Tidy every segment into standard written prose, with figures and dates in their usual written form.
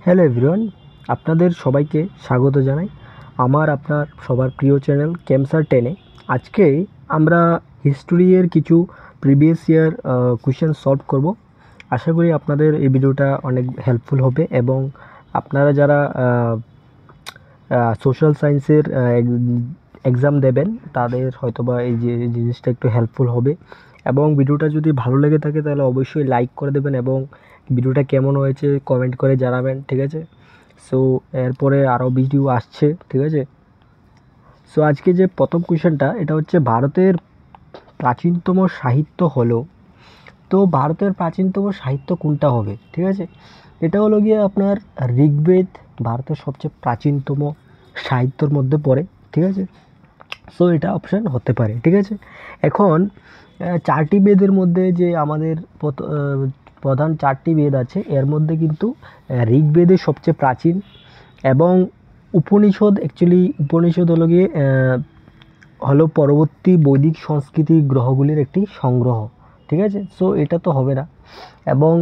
Hello everyone, আপনাদের সবাইকে স্বাগত জানাই আমার আপনার সবার প্রিয় চ্যানেল ক্যামসার 10-এ। আজকে আমরা হিস্টোরির কিছু প্রিভিয়াস ইয়ার কোয়েশ্চেন সলভ করব। আশা করি আপনাদের এই ভিডিওটা অনেক হেল্পফুল হবে এবং আপনারা যারা সোশ্যাল সায়েন্সের এক্সাম দেবেন তাদের হয়তোবা এই যে জিনিসটা একটু হেল্পফুল হবে। এবং ভিডিওটা যদি ভালো লেগে থাকে তাহলে অবশ্যই লাইক করে দেবেন এবং ভিডিওটা কেমন হয়েছে কমেন্ট করে জানাবেন, ঠিক আছে? সো এরপরে আরও ভিডিও আসছে, ঠিক আছে? সো আজকে যে প্রথম কোয়েশ্চেনটা, এটা হচ্ছে ভারতের প্রাচীনতম সাহিত্য হলো। তো ভারতের প্রাচীনতম সাহিত্য কোনটা হবে, ঠিক আছে? এটা হলো গিয়ে আপনার ঋগ্বেদ ভারতের সবচেয়ে প্রাচীনতম সাহিত্যর মধ্যে পড়ে, ঠিক আছে? সো এটা অপশান হতে পারে, ঠিক আছে? এখন চারটি বেদের মধ্যে যে আমাদের প্রধান চারটি বেদ আছে, এর মধ্যে কিন্তু ঋগ্বেদই সবচেয়ে প্রাচীন এবং উপনিষদ উপনিষদ হলো গিয়ে হলো পরবর্তী বৈদিক সংস্কৃতি গ্রহগুলির একটি সংগ্রহ, ঠিক আছে? সো এটা তো হবে না। এবং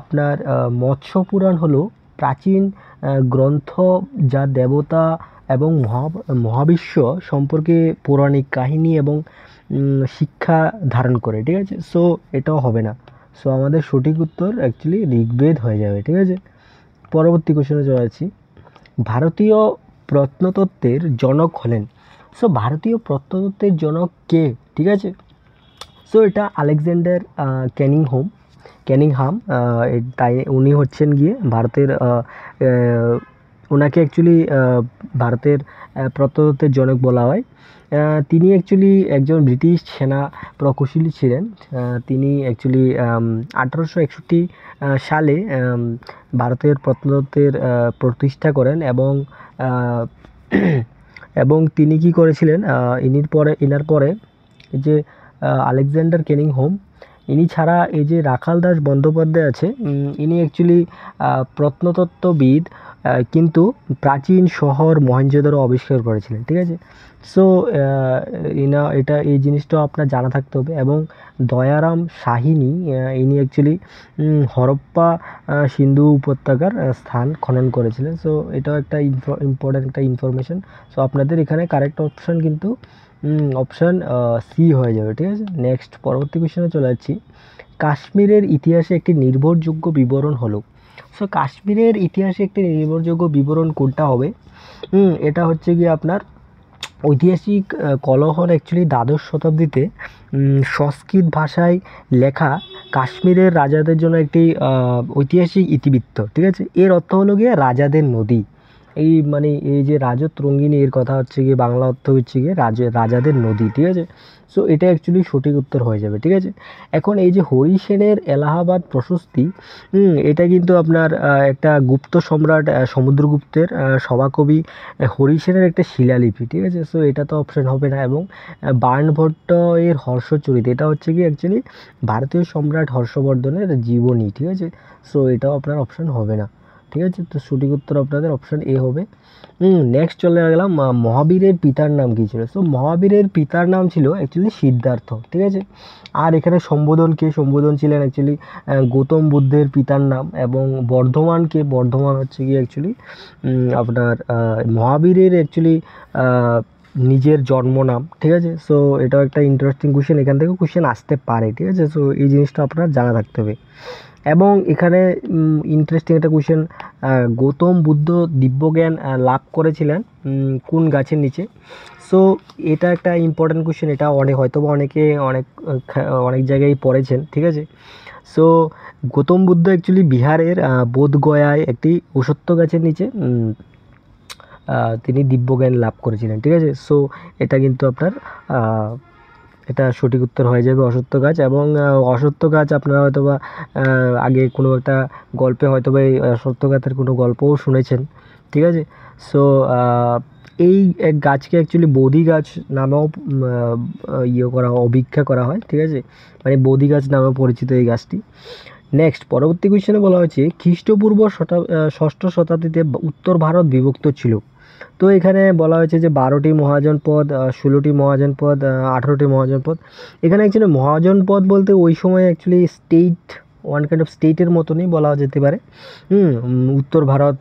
আপনার মৎস্য পুরাণ হলো প্রাচীন গ্রন্থ যা দেবতা এবং মহাবিশ্ব সম্পর্কে পৌরাণিক কাহিনী এবং শিক্ষা ধারণ করে, ঠিক আছে? সো এটাও হবে না। সো আমাদের সঠিক উত্তর অ্যাকচুয়ালি ঋগ্বেদ হয়ে যাবে, ঠিক আছে? পরবর্তী কোশ্চেনে চলে যাচ্ছি। ভারতীয় প্রত্নতত্ত্বের জনক হলেন। সো ভারতীয় প্রত্নতত্ত্বের জনক কে, ঠিক আছে? সো এটা আলেকজান্ডার ক্যানিংহাম। তাই উনি হচ্ছেন গিয়ে ভারতের ওনাকে অ্যাকচুয়ালি ভারতের প্রত্নতত্ত্বের জনক বলা হয়। তিনি অ্যাকচুয়ালি একজন ব্রিটিশ সেনা প্রকৌশলী ছিলেন। তিনি অ্যাকচুয়ালি 1861 সালে ভারতের প্রত্নতত্ত্বের প্রতিষ্ঠা করেন এবং এবং তিনি কি করেছিলেন, ইনার পরে যে আলেকজান্ডার ক্যানিংহাম, ইনি ছাড়া এই যে রাখাল দাস বন্দ্যোপাধ্যায় আছে, ইনি অ্যাকচুয়ালি প্রত্নতত্ত্ববিদ, কিন্তু প্রাচীন শহর মহেঞ্জোদারো আবিষ্কার করেছিলেন, ঠিক আছে? সো এই জিনিসটাও আপনার জানা থাকতে হবে। এবং দয়ারাম সাহিনী, ইনি অ্যাকচুয়ালি হরপ্পা সিন্ধু উপত্যকার স্থান খনন করেছিলেন। সো এটাও একটা ইম্পর্ট্যান্ট একটা ইনফরমেশন। সো আপনাদের এখানে কারেক্ট অপশান কিন্তু অপশান সি হয়ে যাবে, ঠিক আছে? নেক্সট পরবর্তী কোয়েশ্চনে চলে যাচ্ছি। কাশ্মীরের ইতিহাসে একটি নির্ভরযোগ্য বিবরণ হলো। সো কাশ্মীরের ইতিহাসে একটি নির্ভরযোগ্য বিবরণ কোনটা হবে? এটা হচ্ছে গিয়ে আপনার ঐতিহাসিক কলহর অ্যাকচুয়ালি দ্বাদশ শতাব্দীতে সংস্কৃত ভাষায় লেখা কাশ্মীরের রাজাদের জন্য একটি ঐতিহাসিক ইতিবৃত্ত, ঠিক আছে? এর অর্থ হলো গিয়ে রাজাদের নদী। এই যে রাজত রঙ্গিনী, এর কথা হচ্ছে গিয়ে বাংলা অর্থ হচ্ছে গিয়ে রাজাদের নদী, ঠিক আছে? সো এটা অ্যাকচুয়ালি সঠিক উত্তর হয়ে যাবে, ঠিক আছে? এখন এই যে হরি সেনের এলাহাবাদ প্রশস্তি, এটা কিন্তু আপনার একটা গুপ্ত সম্রাট সমুদ্রগুপ্তের সভাকবি হরি সেনের একটা শিলালিপি, ঠিক আছে? সো এটা তো অপশান হবে না। এবং বার্নভট্ট এর হর্ষচরিত, এটা হচ্ছে কি অ্যাকচুয়ালি ভারতীয় সম্রাট হর্ষবর্ধনের জীবনী, ঠিক আছে? সো এটাও আপনার অপশান হবে না, ঠিক আছে? তো সঠিক উত্তর আপনাদের অপশান এ হবে। নেক্সট চলে গেলাম, মহাবীরের পিতার নাম কী ছিল? সো মহাবীরের পিতার নাম ছিল অ্যাকচুয়ালি সিদ্ধার্থ, ঠিক আছে? আর এখানে সম্বোধন ছিলেন অ্যাকচুয়ালি গৌতম বুদ্ধের পিতার নাম। এবং বর্ধমান হচ্ছে গিয়ে অ্যাকচুয়ালি আপনার মহাবীরের অ্যাকচুয়ালি নিজের জন্ম নাম, ঠিক আছে? সো এটাও একটা ইন্টারেস্টিং কোয়েশ্চেন, এখান থেকে কোয়েশ্চেন আসতে পারে, ঠিক আছে? সো এই জিনিসটা আপনার জানা থাকতে হবে। এবং এখানে ইন্টারেস্টিং একটা কোয়েশ্চেন, গৌতম বুদ্ধ দিব্যজ্ঞান লাভ করেছিলেন কোন গাছের নিচে? সো এটা একটা ইম্পর্ট্যান্ট কোয়েশ্চেন, এটা অনেকে অনেক জায়গায় পড়েছেন, ঠিক আছে? সো গৌতম বুদ্ধ অ্যাকচুয়ালি বিহারের বোধগয়ায় একটি অশ্বত্থ গাছের নিচে তিনি দিব্যজ্ঞান লাভ করেছিলেন, ঠিক আছে? সো এটা কিন্তু আপনার এটা সঠিক উত্তর হয়ে যাবে অশ্বত্থ গাছ। এবং অশ্বত্থ গাছ আপনারা হয়তোবা আগে কোনো একটা গল্পে হয়তোবা এই অশ্বত্থ গাছের কোনো গল্পও শুনেছেন, ঠিক আছে? সো এই এক গাছকে অ্যাকচুয়ালি বোধি গাছ নামেও অভিজ্ঞা করা হয়, ঠিক আছে? মানে বোধি গাছ নামেও পরিচিত এই গাছটি। নেক্সট পরবর্তী কোয়েশ্চেনে বলা হয়েছে খ্রিস্টপূর্ব ষষ্ঠ শতাব্দীতে উত্তর ভারত বিভক্ত ছিল। তো এখানে বলা হয়েছে যে 12টি মহাজনপদ, 16টি মহাজনপদ, 18টি মহাজনপদ। এখানে অ্যাকচুয়ালি মহাজনপদ বলতে ওই সময় actually state one kind of স্টেটের মতনই বলা যেতে পারে। উত্তর ভারত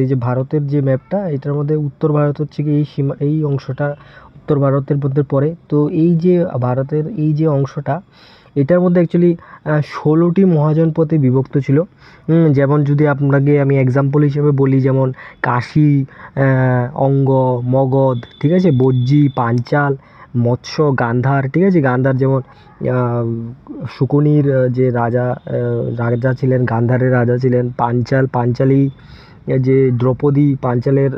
এই যে ভারতের যে ম্যাপটা, এটার মধ্যে উত্তর ভারত হচ্ছে কি এই সীমা, এই অংশটা উত্তর ভারতের মধ্যে পড়ে। তো এই যে ভারতের এই যে অংশটা, এটার মধ্যে অ্যাকচুয়ালি 16টি মহাজনপদে বিভক্ত ছিল। যেমন যদি আপনাকে আমি এক্সাম্পল হিসেবে বলি, যেমন কাশী, অঙ্গ, মগধ, ঠিক আছে, বজ্জী, পাঞ্চাল, মৎস্য, গান্ধার, ঠিক আছে। গান্ধার যেমন শুকনির যে রাজা ছিলেন, গান্ধারের রাজা ছিলেন। পাঞ্চালী যে দ্রৌপদী পাঞ্চালের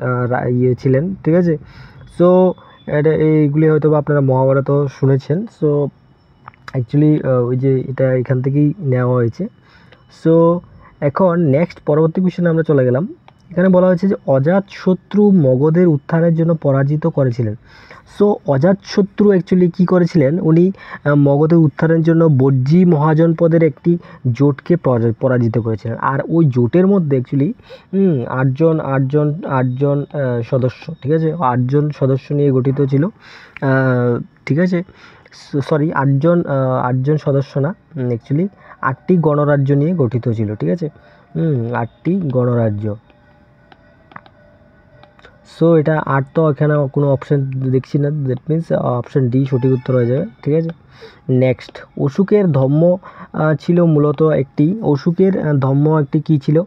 ইয়ে ছিলেন, ঠিক আছে। সো এটা এইগুলি হয়তো বা আপনারা মহাভারতও শুনেছেন। সো অ্যাকচুয়ালি ওই যে এটা এখান থেকেই নেওয়া হয়েছে। সো এখন নেক্সট পরবর্তী কোয়েশ্চেনে আমরা চলে গেলাম। এখানে বলা হয়েছে যে অজাতশত্রু মগধের উত্থানের জন্য পরাজিত করেছিলেন। সো অজাতশত্রু অ্যাকচুয়ালি কী করেছিলেন, উনি মগধের উত্থানের জন্য বজ্জী মহাজনপদের একটি জোটকে পরাজিত করেছিলেন। আর ওই জোটের মধ্যে অ্যাকচুয়ালি আটজন সদস্য, ঠিক আছে, 8জন সদস্য নিয়ে গঠিত ছিল, ঠিক আছে। সরি, আটজন সদস্য না, অ্যাকচুয়ালি 8টি গণরাজ্য নিয়ে গঠিত ছিল, ঠিক আছে। 8টি গণরাজ্য। সো এটা 8 তো এখানে কোনো অপশান দেখছি না, দ্যাট মিনস অপশান ডি সঠিক উত্তর হয়ে যাবে, ঠিক আছে। নেক্সট, অশোকের ধর্ম ছিল মূলত অশোকের ধর্ম কী ছিল?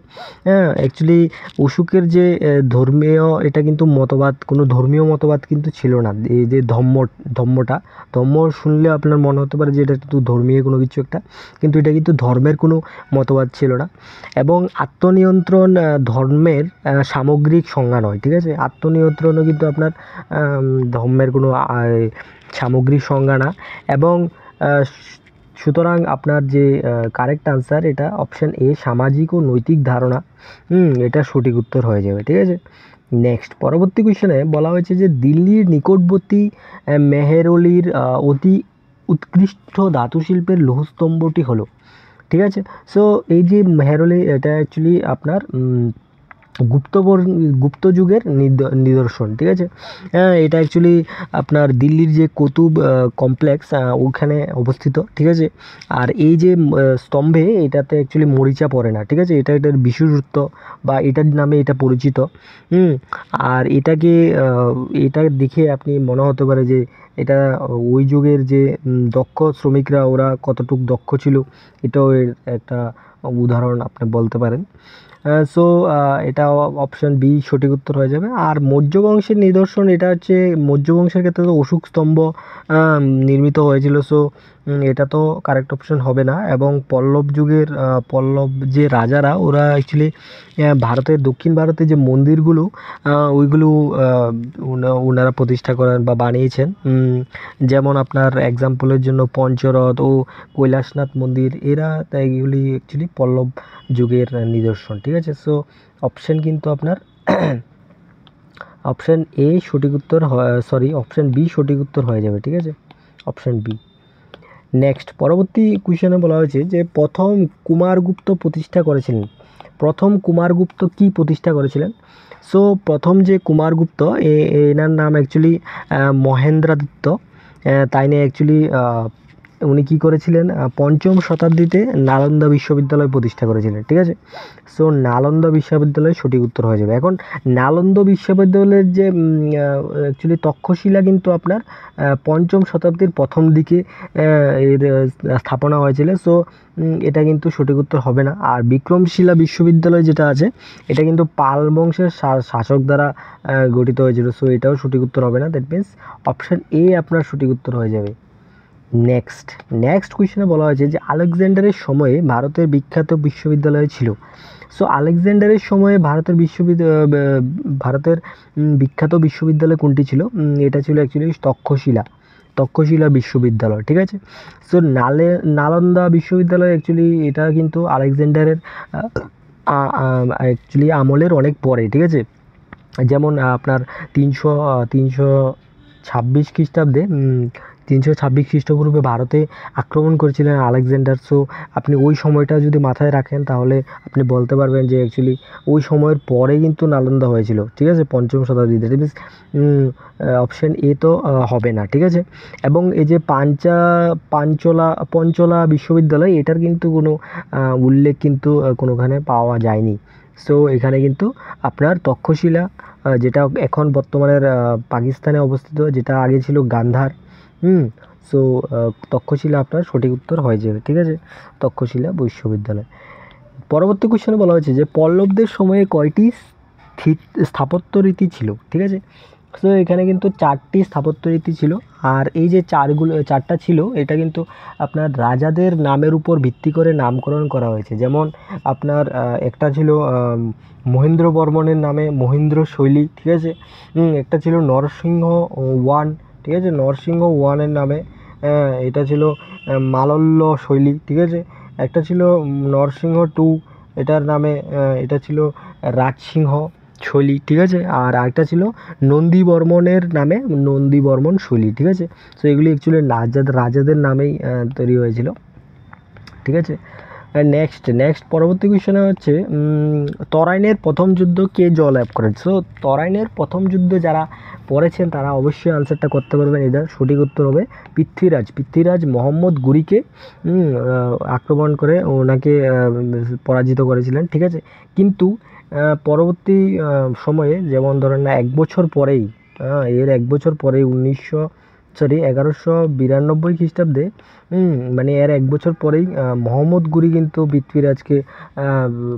হ্যাঁ, অ্যাকচুয়ালি অশোকের যে ধর্মীয়, এটা কিন্তু মতবাদ, কোনো ধর্মীয় মতবাদ কিন্তু ছিল না। এই যে ধর্ম শুনলে আপনার মনে হতে পারে যে এটা কিন্তু ধর্মীয় কোনো কিছু একটা, কিন্তু এটা কিন্তু ধর্মের কোনো মতবাদ ছিল না। এবং আত্মনিয়ন্ত্রণ ধর্মের সামগ্রিক সংজ্ঞা নয়, ঠিক আছে। আত্মনিয়ন্ত্রণও কিন্তু আপনার ধর্মের কোনো সামগ্রিক সংজ্ঞা না। এবং সুতরাং আপনার যে কারেক্ট আনসার, এটা অপশান এ, সামাজিক ও নৈতিক ধারণা, এটা সঠিক উত্তর হয়ে যাবে, ঠিক আছে। নেক্সট পরবর্তী কোয়েশ্চেনে বলা হয়েছে যে দিল্লির নিকটবর্তী মেহেরলির অতি উৎকৃষ্ট ধাতুশিল্পের লৌহস্তম্ভটি হলো, ঠিক আছে। সো এই যে মেহেরলি, এটা অ্যাকচুয়ালি আপনার গুপ্ত যুগের নিদর্শন, ঠিক আছে। এটা অ্যাকচুয়ালি আপনার দিল্লির যে কুতুব কমপ্লেক্স, ওখানে অবস্থিত, ঠিক আছে। আর এই যে স্তম্ভে, এটাতে অ্যাকচুয়ালি মরিচা পড়ে না, ঠিক আছে। এটার বিশেষত্ব বা এটার নামে এটা পরিচিত। আর এটা দেখে আপনি মনে হতে পারে যে এটা ওই যুগের যে দক্ষ শ্রমিকরা, ওরা কতটুকু দক্ষ ছিল, এটাও এর একটা উদাহরণ আপনি বলতে পারেন। সো এটা অপশান বি সঠিক উত্তর হয়ে যাবে। আর মৌর্য বংশের নিদর্শন, এটা হচ্ছে মৌর্য বংশের ক্ষেত্রে তো অশোক স্তম্ভ নির্মিত হয়েছিল। সো এটা তো কারেক্ট অপশান হবে না। এবং পল্লব যে রাজারা, ওরা অ্যাকচুয়ালি ভারতের, দক্ষিণ ভারতের যে মন্দিরগুলো, ওইগুলো ওনারা প্রতিষ্ঠা করেন বা বানিয়েছেন। যেমন আপনার এক্সাম্পলের জন্য পঞ্চরথ ও কৈলাসনাথ মন্দির, তাই এগুলি অ্যাকচুয়ালি পল্লব যুগের নিদর্শন, ঠিক আছে। সো অপশান কিন্তু আপনার অপশান এ সঠিক উত্তর, অপশান বি সঠিক উত্তর হয়ে যাবে, ঠিক আছে, অপশান বি। নেক্সট পরবর্তী কোয়েশ্চেনে বলা হয়েছে যে প্রথম কুমারগুপ্ত কি প্রতিষ্ঠা করেছিলেন? সো প্রথম যে কুমারগুপ্ত, এনার নাম অ্যাকচুয়ালি মহেন্দ্রাদিত্য। তাই নিয়ে অ্যাকচুয়ালি উনি কী করেছিলেন, 5ম শতাব্দীতে নালন্দা বিশ্ববিদ্যালয় প্রতিষ্ঠা করেছিলেন, ঠিক আছে। সো নালন্দা বিশ্ববিদ্যালয় সঠিক উত্তর হয়ে যাবে। এখন নালন্দা বিশ্ববিদ্যালয়ের যে অ্যাকচুয়ালি তক্ষশিলা কিন্তু আপনার 5ম শতাব্দীর প্রথম দিকে এর স্থাপনা হয়েছিল। সো এটা কিন্তু সঠিক উত্তর হবে না। আর বিক্রমশিলা বিশ্ববিদ্যালয় যেটা আছে, এটা কিন্তু পাল বংশের শাসক দ্বারা গঠিত হয়েছিল। সো এটাও সঠিক উত্তর হবে না। দ্যাট মিনস অপশান এ আপনার সঠিক উত্তর হয়ে যাবে। নেক্সট কোয়েশ্চেনে বলা হয়েছে যে আলেকজান্ডারের সময়ে ভারতের বিখ্যাত বিশ্ববিদ্যালয় ছিল। সো আলেকজান্ডারের সময়ে ভারতের বিখ্যাত বিশ্ববিদ্যালয় কোনটি ছিল? এটা ছিল অ্যাকচুয়ালি তক্ষশিলা বিশ্ববিদ্যালয়, ঠিক আছে। সো নালন্দা বিশ্ববিদ্যালয় অ্যাকচুয়ালি এটা কিন্তু আলেকজান্ডারের অ্যাকচুয়ালি আমলের অনেক পরে, ঠিক আছে। যেমন আপনার 326 খ্রিস্টাব্দে 326 খ্রিস্টপূর্বে ভারতে আক্রমণ করেছিলেন আলেকজান্ডার। সো আপনি ওই সময়টা যদি মাথায় রাখেন তাহলে আপনি বলতে পারবেন যে অ্যাকচুয়ালি ওই সময়ের পরে কিন্তু নালন্দা হয়েছিল, ঠিক আছে, 5ম শতাব্দীতে। দ্যাট মিনস অপশন এ তো হবে না, ঠিক আছে। এবং এই যে পঞ্চলা বিশ্ববিদ্যালয়, এটার কিন্তু কোনো উল্লেখ কিন্তু কোনোখানে পাওয়া যায়নি। সো এখানে কিন্তু আপনার তক্ষশিলা, যেটা এখন বর্তমানের পাকিস্তানে অবস্থিত, যেটা আগে ছিল গান্ধার। সো তক্ষশিলা আপনার সঠিক উত্তর হয়ে যাবে, ঠিক আছে, তক্ষশিলা বিশ্ববিদ্যালয়। পরবর্তী কোশ্চেনে বলা হয়েছে যে পল্লবদের সময়ে কয়টি স্থাপত্য রীতি ছিল, ঠিক আছে। সো এখানে কিন্তু 4টি স্থাপত্য রীতি ছিল। আর এই যে 4টা ছিল, এটা কিন্তু আপনার রাজাদের নামের উপর ভিত্তি করে নামকরণ করা হয়েছে। যেমন আপনার একটা ছিল মহেন্দ্র বর্মনের নামে মহেন্দ্র শৈলী, ঠিক আছে। একটা ছিল নরসিংহ ওয়ান, ঠিক আছে, নরসিংহ ওয়ানের নামে এটা ছিল মালল্য শৈলী, ঠিক আছে। একটা ছিল নরসিংহ টু, এটার নামে এটা ছিল রাজসিংহ শৈলী, ঠিক আছে। আর আরেকটা ছিল নন্দীবর্মনের নামে নন্দীবর্মন শৈলী, ঠিক আছে। সো এগুলি অ্যাকচুয়ালি রাজাদের নামেই তৈরি হয়েছিল, ঠিক আছে। নেক্সট পরবর্তী কোয়েশ্চনে হচ্ছে তরাইনের প্রথম যুদ্ধ কে জয়লাভ করেন। সো তরাইনের প্রথম যুদ্ধ যারা পড়েছেন তারা অবশ্যই আনসারটা করতে পারবেন। এদের সঠিক উত্তর হবে পৃথ্বীরাজ মোহাম্মদ গুরিকে আক্রমণ করে ওনাকে পরাজিত করেছিলেন, ঠিক আছে। কিন্তু পরবর্তী সময়ে, যেমন ধরেন না 1 বছর পরেই, এর 1 বছর পরেই 1192 খ্রিস্টাব্দে, মানে এর 1 বছর পরেই মোহাম্মদ গুরি কিন্তু পৃথ্বীরাজকে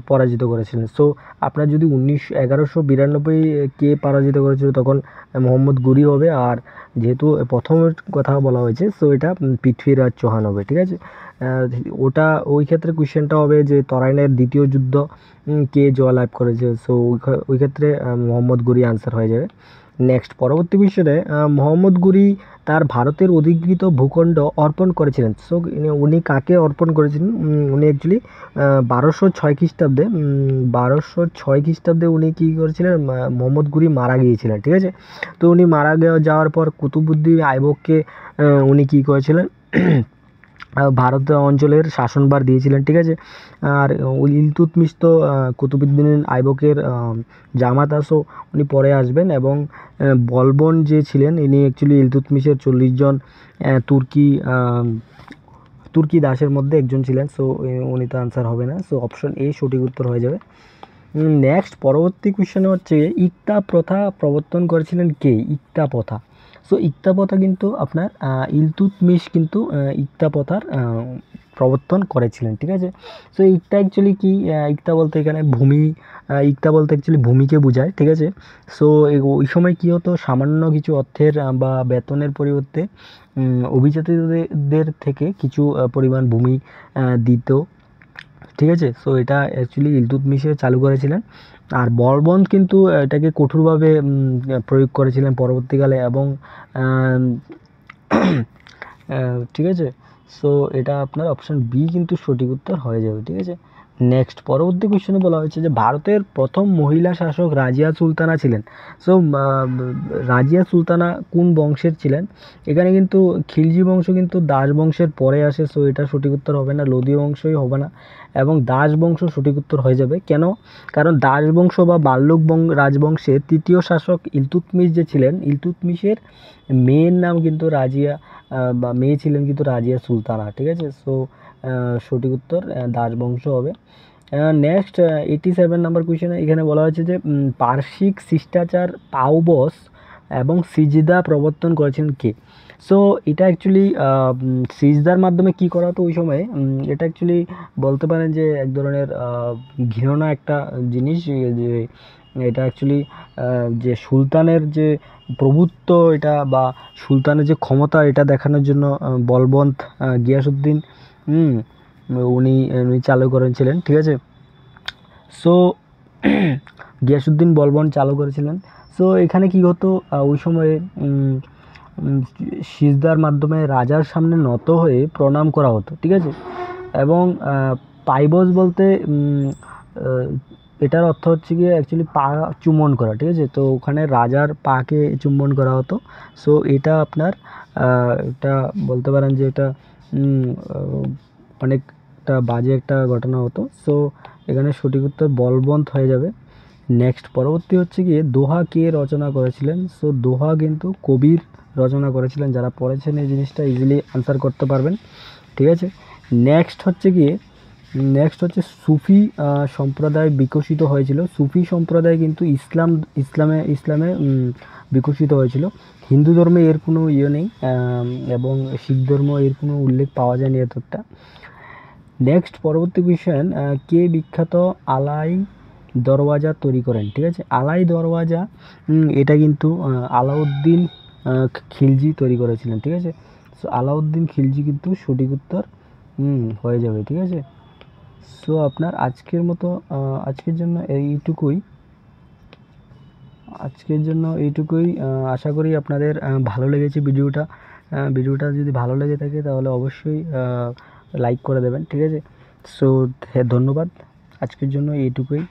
পরাজিত করেছিলেন। সো আপনার যদি 1192 কে পরাজিত করেছিল, তখন মোহাম্মদ গুরি হবে। আর যেহেতু প্রথমের কথা বলা হয়েছে, সো এটা পৃথ্বীরাজ চৌহান হবে, ঠিক আছে। ওটা ওই ক্ষেত্রে কোয়েশ্চেনটা হবে যে তরাইনের দ্বিতীয় যুদ্ধ কে জয়লাভ করেছে। সো ওই ক্ষেত্রে মোহাম্মদ গুরি আনসার হয়ে যাবে। নেক্সট পরবর্তী কোয়েশ্চনে মোহাম্মদ গুরি তার ভারতের অধিকৃত ভূখণ্ড অর্পণ করেছিলেন। সো উনি কাকে অর্পণ করেছিলেন? উনি অ্যাকচুয়ালি 1206 খ্রিস্টাব্দে 1206 খ্রিস্টাব্দে উনি কী করেছিলেন? মোহাম্মদ গুরি মারা গিয়েছিলেন, ঠিক আছে। তো উনি মারা যাওয়ার পর কুতুবুদ্দিন আইবককে উনি কী করেছিলেন? ভারত অঞ্চলের শাসনভার দিয়েছিলেন, ঠিক আছে। আর ইলতুৎমিশ তো কুতুবুদ্দিন আইবকের জামাতা, সো উনি পরে আসবেন। এবং বলবন যে ছিলেন, ইনি অ্যাকচুয়ালি ইলতুৎমিশের 40 জন তুর্কি দাসের মধ্যে একজন ছিলেন। সো উনি তো আনসার হবে না। সো অপশন এ সঠিক উত্তর হয়ে যাবে। নেক্সট পরবর্তী কোয়েশ্চেন হচ্ছে ইকতা প্রথা প্রবর্তন করেছিলেন কে? ইকতা প্রথা। সো ইকতা প্রথা কিন্তু আপনার ইলতুৎমিশ কিন্তু ইকতা প্রথার প্রবর্তন করেছিলেন, ঠিক আছে। সো ইকতা অ্যাকচুয়ালি কি? ইকতা বলতে এখানে ইকতা বলতে অ্যাকচুয়ালি ভূমিকে বোঝায়, ঠিক আছে। সো ওই সময় কী হতো, সামান্য কিছু অর্থের বা বেতনের পরিবর্তে অভিজাতদের থেকে কিছু পরিমাণ ভূমি দিত, ঠিক আছে। সো এটা অ্যাকচুয়ালি ইলতুৎমিশে চালু করেছিলেন। আর বলবন্ত কিন্তু এটাকে কঠোরভাবে প্রয়োগ করেছিলেন পরবর্তীকালে। এবং ঠিক আছে। সো এটা আপনার অপশান বি কিন্তু সঠিক উত্তর হয়ে যাবে, ঠিক আছে। নেক্সট পরবর্তী কোয়েশ্চনে বলা হয়েছে যে ভারতের প্রথম মহিলা শাসক রাজিয়া সুলতানা ছিলেন। সো রাজিয়া সুলতানা কোন বংশের ছিলেন? এখানে কিন্তু খিলজি বংশ কিন্তু দাস বংশের পরে আসে। সো এটা সঠিক উত্তর হবে না, লোধি বংশই হবে না, এবং দাস বংশ সঠিক উত্তর হয়ে যাবে। কেন? কারণ দাস বংশ বা বাল্লুক রাজবংশের তৃতীয় শাসক ইলতুৎমিশ যে ছিলেন, ইলতুৎমিশের মেয়ের নাম কিন্তু রাজিয়া, বা মেয়ে ছিলেন কিন্তু রাজিয়া সুলতানা, ঠিক আছে। সো সঠিক উত্তর দাস বংশ হবে। নেক্সট 87 নাম্বার কোয়েশ্চেনে এখানে বলা হয়েছে যে পার্শ্বিক শিষ্টাচার পাউবস এবং সিজদা প্রবর্তন করেছেন কে? সো এটা অ্যাকচুয়ালি সিজদার মাধ্যমে কি করা হতো ওই সময়ে? এটা অ্যাকচুয়ালি বলতে পারেন যে এক ধরনের ঘৃণা একটা জিনিস, যে এটা অ্যাকচুয়ালি যে সুলতানের যে প্রভুত্ব এটা বা সুলতানের যে ক্ষমতা, এটা দেখানোর জন্য বলবন্ত গিয়াসুদ্দিন উনি চালু করেছিলেন, ঠিক আছে। সো গিয়াসুদ্দিন বলবন চালু করেছিলেন। সো এখানে কি হতো, ওই সময়ে সিজদার মাধ্যমে রাজার সামনে নত হয়ে প্রণাম করা হতো, ঠিক আছে। এবং পাইবস বলতে এটার অর্থ হচ্ছে গিয়ে অ্যাকচুয়ালি পা চুম্বন করা, ঠিক আছে। তো ওখানে রাজার পাকে চুম্বন করা হতো। সো এটা আপনার এটা বলতে পারেন যে এটা অনেকটা বাজে একটা ঘটনা হতো। সো এখানে সঠিক উত্তর বলবন্ত হয়ে যাবে। নেক্সট পরবর্তী হচ্ছে গিয়ে দোহা কে রচনা করেছিলেন? সো দোহা কিন্তু কবির রচনা করেছিলেন। যারা পড়েছেন এই জিনিসটা ইজিলি আনসার করতে পারবেন, ঠিক আছে। নেক্সট হচ্ছে সুফি সম্প্রদায় বিকশিত হয়েছিল। সুফি সম্প্রদায় কিন্তু ইসলামে বিকশিত হয়েছিল। হিন্দু ধর্মে এর কোনো ইয়ে নেই, এবং শিখ ধর্ম এর কোনো উল্লেখ পাওয়া যায়নি এতটা। নেক্সট পরবর্তী কোয়েশ্চেন, কে বিখ্যাত আলাই দরওয়াজা তৈরি করেন? ঠিক আছে, আলাই দরওয়াজা এটা কিন্তু আলাউদ্দিন খিলজি তৈরি করেছিলেন, ঠিক আছে। সো আলাউদ্দিন খিলজি কিন্তু সঠিক উত্তর হয়ে যাবে, ঠিক আছে। সো আপনার আজকের জন্য এইটুকুই। আশা করি আপনাদের ভালো লেগেছে ভিডিওটা যদি ভালো লেগে থাকে তাহলে অবশ্যই লাইক করে দেবেন, ঠিক আছে। সো ধন্যবাদ, আজকের জন্য এইটুকুই।